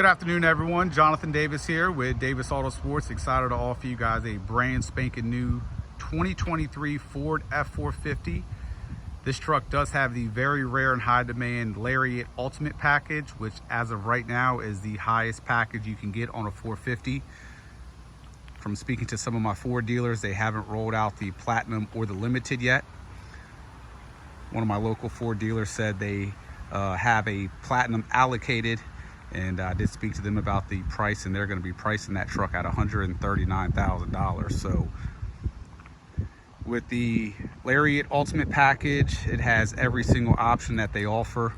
Good afternoon, everyone. Jonathan Davis here with Davis Autosports. Excited to offer you guys a brand spanking new 2023 Ford F450. This truck does have the very rare and high demand LARIAT Ultimate package, which as of right now is the highest package you can get on a 450. From speaking to some of my Ford dealers, they haven't rolled out the Platinum or the Limited yet. One of my local Ford dealers said they have a Platinum allocated, and I did speak to them about the price, and they're going to be pricing that truck at $139,000. So with the LARIAT Ultimate package, it has every single option that they offer.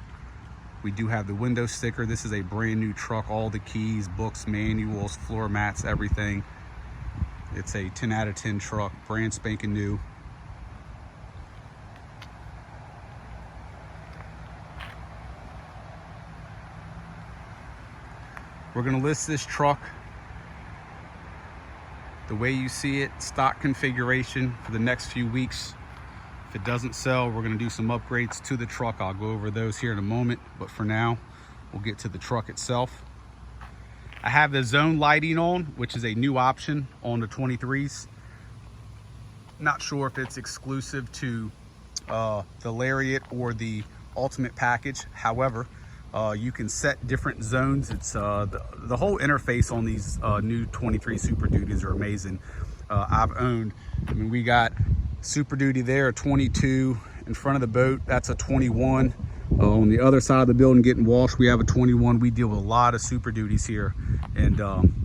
We do have the window sticker. This is a brand new truck, all the keys, books, manuals, floor mats, everything. It's a 10 out of 10 truck, brand spanking new. We're gonna list this truck the way you see it, stock configuration, for the next few weeks. If it doesn't sell, we're gonna do some upgrades to the truck. I'll go over those here in a moment, but for now, we'll get to the truck itself. I have the zone lighting on, which is a new option on the 23s. Not sure if it's exclusive to the LARIAT or the Ultimate package. However, you can set different zones. It's the whole interface on these new 23 Super Duties are amazing. I've owned, we got Super Duty there, a 22 in front of the boat. That's a 21. On the other side of the building getting washed, we have a 21. We deal with a lot of Super Duties here. And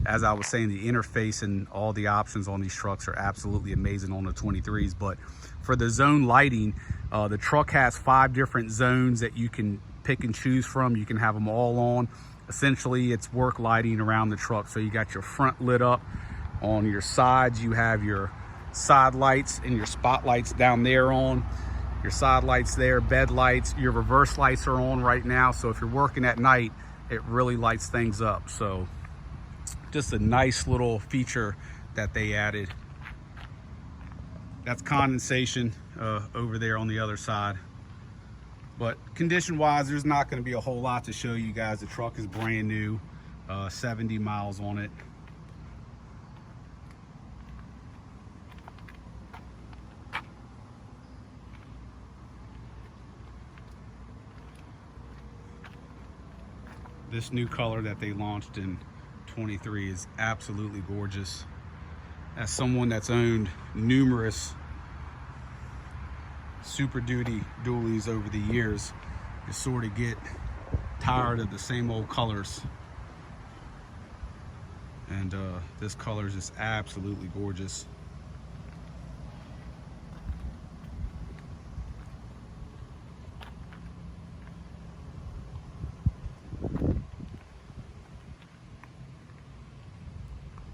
as I was saying, the interface and all the options on these trucks are absolutely amazing on the 23s. But for the zone lighting, the truck has 5 different zones that you can pick and choose from. You can have them all on. Essentially, it's work lighting around the truck. So you got your front lit up. On your sides, you have your side lights and your spotlights down there on. Your side lights there, bed lights, your reverse lights are on right now. So if you're working at night, it really lights things up. So just a nice little feature that they added. That's condensation over there on the other side. But condition wise, there's not going to be a whole lot to show you guys. The truck is brand new, 70 miles on it. This new color that they launched in 23 is absolutely gorgeous. As someone that's owned numerous Super Duty dualies over the years, you sort of get tired of the same old colors. And this color is just absolutely gorgeous.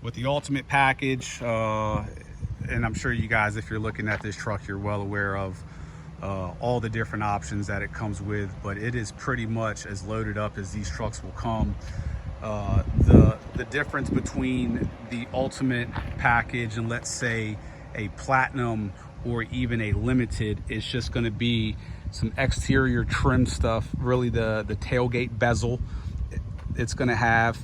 With the Ultimate package, and I'm sure you guys, if you're looking at this truck, you're well aware of all the different options that it comes with, but it is pretty much as loaded up as these trucks will come. The difference between the Ultimate package and, let's say, a Platinum or even a Limited is just going to be some exterior trim stuff. Really, the tailgate bezel, it's going to have,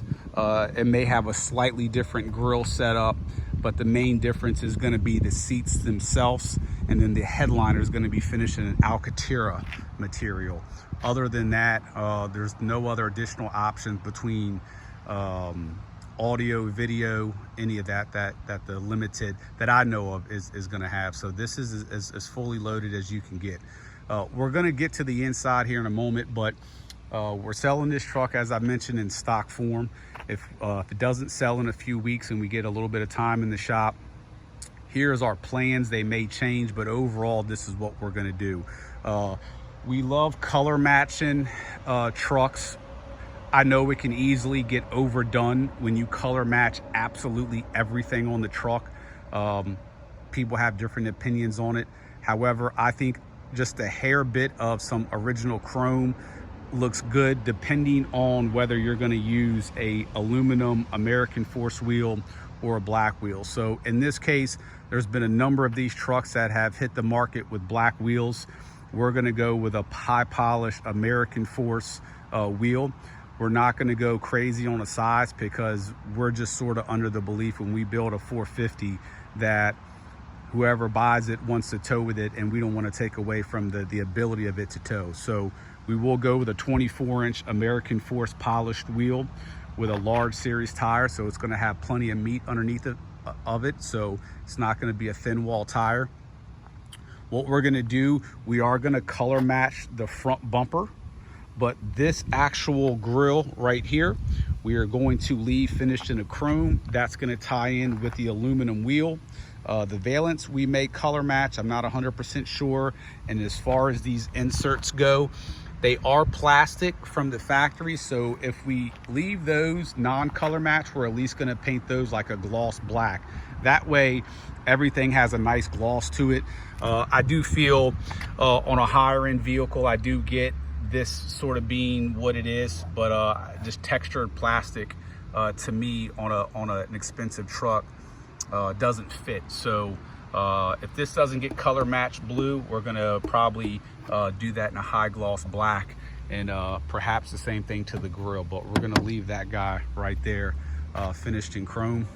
it may have a slightly different grille setup, but the main difference is going to be the seats themselves, and then the headliner is going to be finished in an Alcantara material. Other than that, there's no other additional options between audio, video, any of that the Limited that I know of is going to have. So this is as fully loaded as you can get. We're going to get to the inside here in a moment, but we're selling this truck, as I mentioned, in stock form. If it doesn't sell in a few weeks and we get a little bit of time in the shop, here's our plans. They may change, but overall, this is what we're gonna do. We love color matching trucks. I know it can easily get overdone when you color match absolutely everything on the truck. People have different opinions on it. However, I think just a hair bit of some original chrome looks good, depending on whether you're going to use a aluminum American Force wheel or a black wheel. So in this case, there's been a number of these trucks that have hit the market with black wheels. We're going to go with a high polished American Force wheel. We're not going to go crazy on the size because we're just sort of under the belief when we build a 450 that whoever buys it wants to tow with it, and we don't want to take away from the ability of it to tow. So we will go with a 24-inch American Force polished wheel with a large series tire, so it's going to have plenty of meat underneath of it, so it's not going to be a thin wall tire. What we're going to do, we are going to color match the front bumper, but this actual grill right here, we are going to leave finished in a chrome. That's going to tie in with the aluminum wheel. The valence we may color match, I'm not 100% sure. And as far as these inserts go, they are plastic from the factory, so if we leave those non-color match, we're at least going to paint those like a gloss black. That way everything has a nice gloss to it. I do feel on a higher end vehicle, I do get this sort of being what it is, but just textured plastic to me on an expensive truck doesn't fit. So if this doesn't get color matched blue, we're gonna probably do that in a high gloss black, and perhaps the same thing to the grill, but we're gonna leave that guy right there finished in chrome.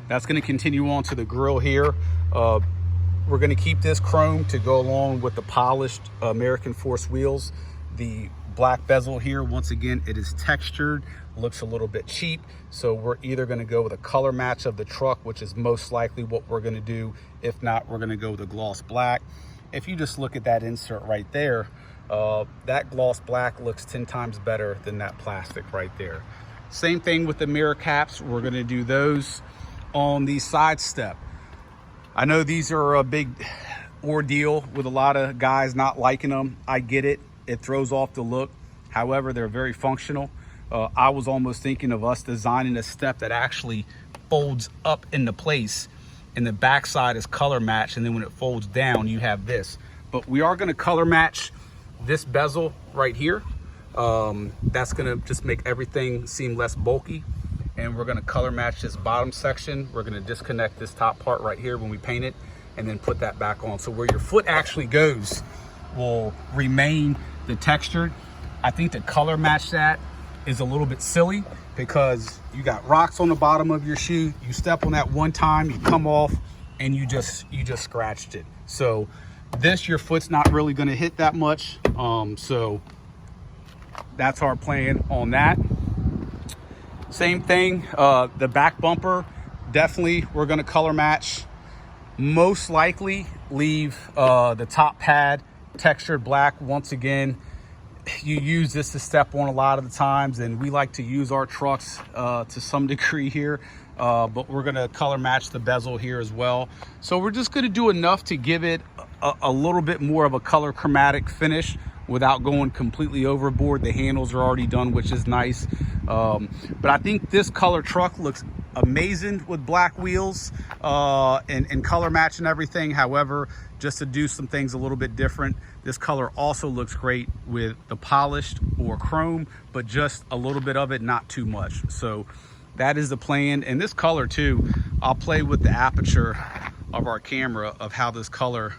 That's gonna continue on to the grill here. We're gonna keep this chrome to go along with the polished American Force wheels. The black bezel here, once again, it is textured, looks a little bit cheap, so we're either going to go with a color match of the truck, which is most likely what we're going to do. If not, we're going to go with a gloss black. If you just look at that insert right there, that gloss black looks 10 times better than that plastic right there. Same thing with the mirror caps. We're going to do those on the side step. I know these are a big ordeal with a lot of guys not liking them. I get it. It throws off the look. However, they're very functional. I was almost thinking of us designing a step that actually folds up into place, and the backside is color matched, and then when it folds down, you have this. But we are going to color match this bezel right here. That's going to just make everything seem less bulky. And we're going to color match this bottom section. We're going to disconnect this top part right here when we paint it, and then put that back on. So where your foot actually goes will remain the textured. I think to color match that is a little bit silly because you got rocks on the bottom of your shoe. You step on that one time, you come off, and you just scratched it. So this, your foot's not really going to hit that much. So that's our plan on that. Same thing, the back bumper, definitely we're going to color match. Most likely leave the top pad textured black. Once again, you use this to step on a lot of the times, and we like to use our trucks to some degree here, but we're going to color match the bezel here as well. So we're just going to do enough to give it a little bit more of a color chromatic finish without going completely overboard. The handles are already done, which is nice, but I think this color truck looks amazing with black wheels and color match and everything. However, just to do some things a little bit different, this color also looks great with the polished or chrome, but just a little bit of it, not too much. So that is the plan. And this color too, I'll play with the aperture of our camera of how this color,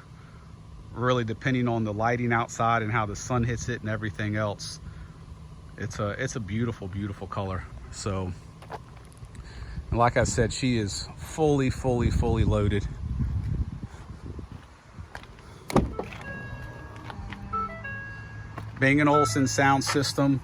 really depending on the lighting outside and how the sun hits it and everything else, it's a beautiful, beautiful color. So, and like I said, she is fully loaded. Bang & Olufsen sound system.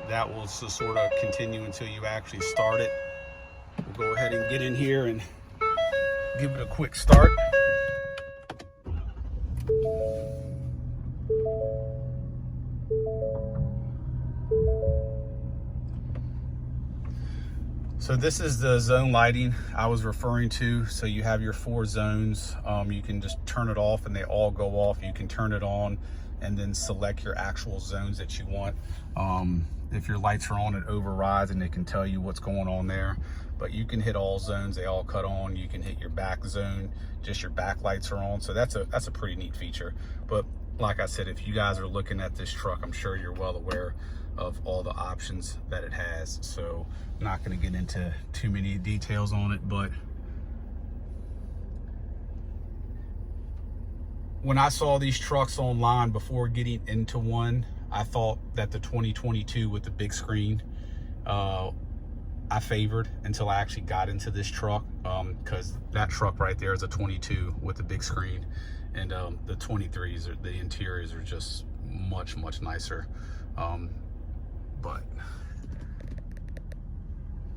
That will just sort of continue until you actually start it. We'll go ahead and get in here and give it a quick start. So this is the zone lighting I was referring to. So you have your 4 zones. You can just turn it off and they all go off. You can turn it on and then select your actual zones that you want. If your lights are on, it overrides and it can tell you what's going on there. But you can hit all zones, they all cut on. You can hit your back zone, just your back lights are on. So that's a pretty neat feature. But like I said, if you guys are looking at this truck, I'm sure you're well aware of all the options that it has. So I'm not going to get into too many details on it, but when I saw these trucks online before getting into one, I thought that the 2022 with the big screen I favored until I actually got into this truck, because that truck right there is a 22 with the big screen, and the 23s, the interiors are just much nicer. But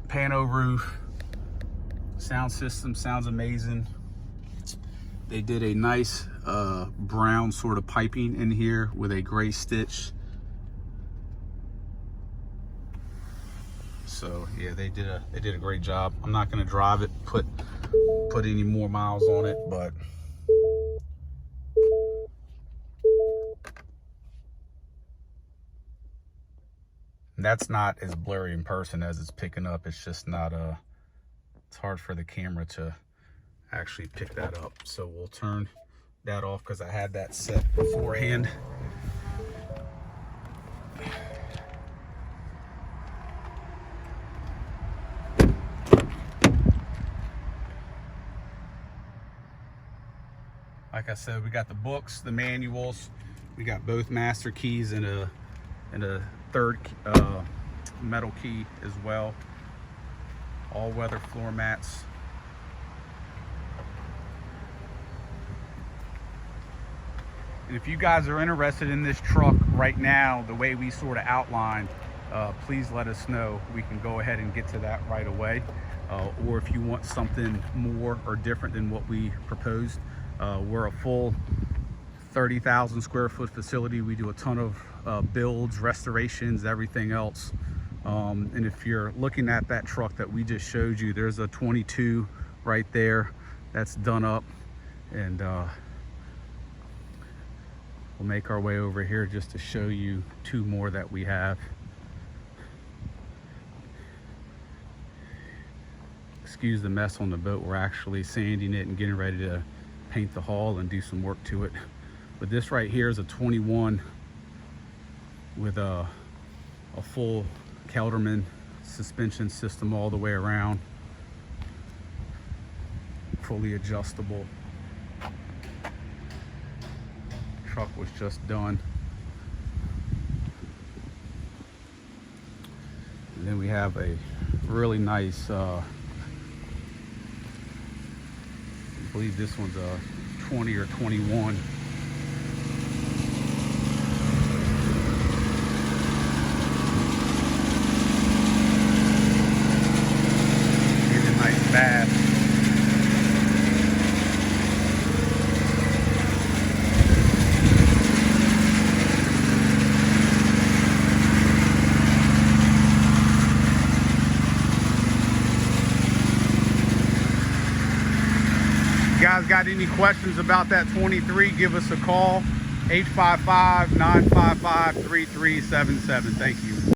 pano roof, sound system sounds amazing. They did a nice brown sort of piping in here with a gray stitch. So yeah, they did a great job. I'm not going to drive it, put any more miles on it, but that's not as blurry in person as it's picking up. It's just not it's hard for the camera to actually pick that up. So we'll turn that off because I had that set beforehand. Like I said, we got the books, the manuals, we got both master keys and a third metal key as well. All weather floor mats. And if you guys are interested in this truck right now, the way we sort of outlined, please let us know. We can go ahead and get to that right away. Or if you want something more or different than what we proposed, we're a full 30,000 square foot facility. We do a ton of builds, restorations, everything else. And if you're looking at that truck that we just showed you, there's a 22 right there that's done up. And we'll make our way over here just to show you two more that we have. Excuse the mess on the boat. We're actually sanding it and getting ready to paint the hull and do some work to it. But this right here is a 21 with a full Kelderman suspension system all the way around, fully adjustable. Truck was just done. And then we have a really nice I believe this one's a 20 or 21. Here's a nice bath. Guys got any questions about that 23, give us a call, 855-955-3377. Thank you.